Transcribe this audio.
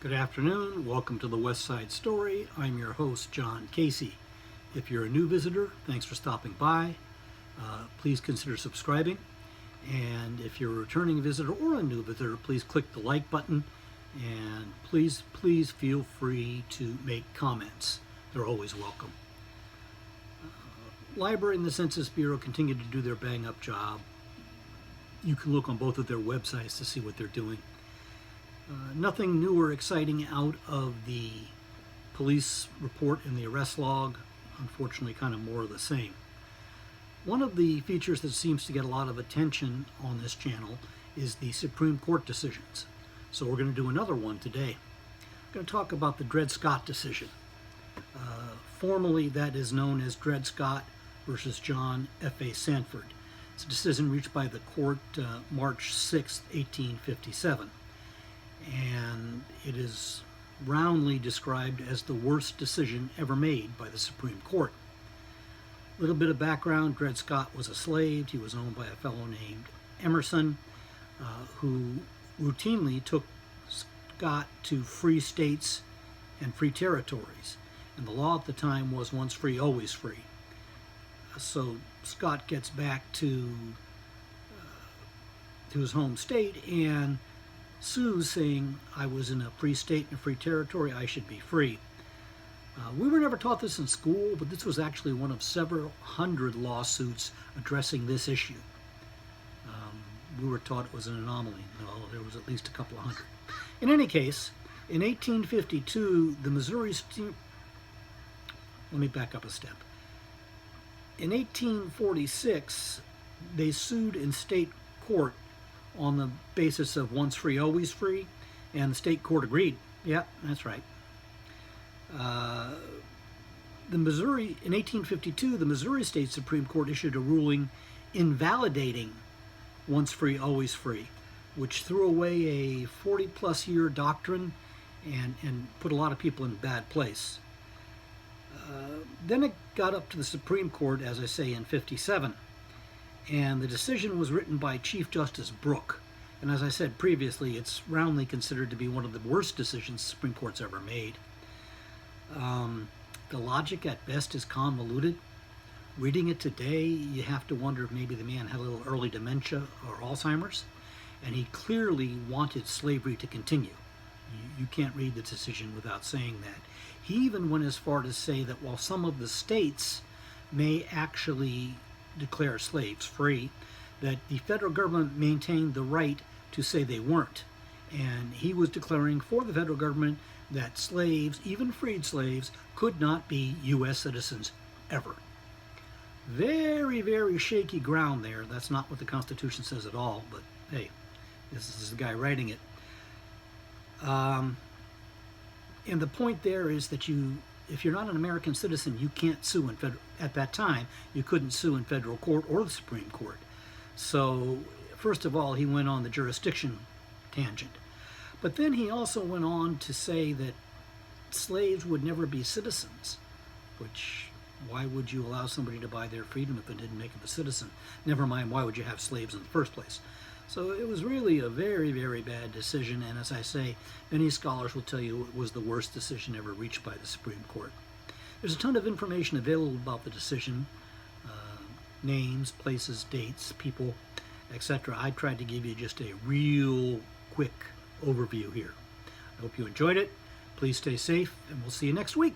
Good afternoon. Welcome to the West Side Story. I'm your host, John Casey. If you're a new visitor, thanks for stopping by. Please consider subscribing. And if you're a returning visitor or a new visitor, please click the like button. And please feel free to make comments. They're always welcome. Library and the Census Bureau continue to do their bang-up job. You can look on both of their websites to see what they're doing. Nothing new or exciting out of the police report in the arrest log. Unfortunately, kind of more of the same. One of the features that seems to get a lot of attention on this channel is the Supreme Court decisions. So we're going to do another one today. I'm going to talk about the Dred Scott decision. Formally, that is known as Dred Scott versus John F.A. Sanford. It's a decision reached by the court March 6, 1857. And it is roundly described as the worst decision ever made by the Supreme Court. A little bit of background: Dred Scott was a slave. He was owned by a fellow named Emerson, who routinely took Scott to free states and free territories. And the law at the time was once free, always free. So Scott gets back to his home state and sues, saying, I was in a free state and a free territory, I should be free. We were never taught this in school, but this was actually one of several hundred lawsuits addressing this issue. We were taught it was an anomaly. No, there was at least a couple of hundred. In any case, in 1852, the Missouri let me back up a step. In 1846, they sued in state court on the basis of once free, always free, and the state court agreed. Yeah, that's right. In 1852, the Missouri State Supreme Court issued a ruling invalidating once free, always free, which threw away a 40-plus year doctrine and put a lot of people in a bad place. Then it got up to the Supreme Court, as I say, in 57. And the decision was written by Chief Justice Brooke. And as I said previously, it's roundly considered to be one of the worst decisions the Supreme Court's ever made. The logic at best is convoluted. Reading it today, you have to wonder if maybe the man had a little early dementia or Alzheimer's, and he clearly wanted slavery to continue. You can't read the decision without saying that. He even went as far to say that while some of the states may actually declare slaves free, that the federal government maintained the right to say they weren't. And he was declaring for the federal government that slaves, even freed slaves, could not be U.S. citizens ever. Very, very shaky ground there. That's not what the Constitution says at all, but hey, this is the guy writing it. And the point there is that if you're not an American citizen, you can't sue in federal. At that time, you couldn't sue in federal court or the Supreme Court. So, first of all, he went on the jurisdiction tangent. But then he also went on to say that slaves would never be citizens, which, why would you allow somebody to buy their freedom if it didn't make them a citizen? Never mind, why would you have slaves in the first place? So it was really a very, very bad decision, and as I say, many scholars will tell you it was the worst decision ever reached by the Supreme Court. There's a ton of information available about the decision, names, places, dates, people, etc. I tried to give you just a real quick overview here. I hope you enjoyed it. Please stay safe, and we'll see you next week.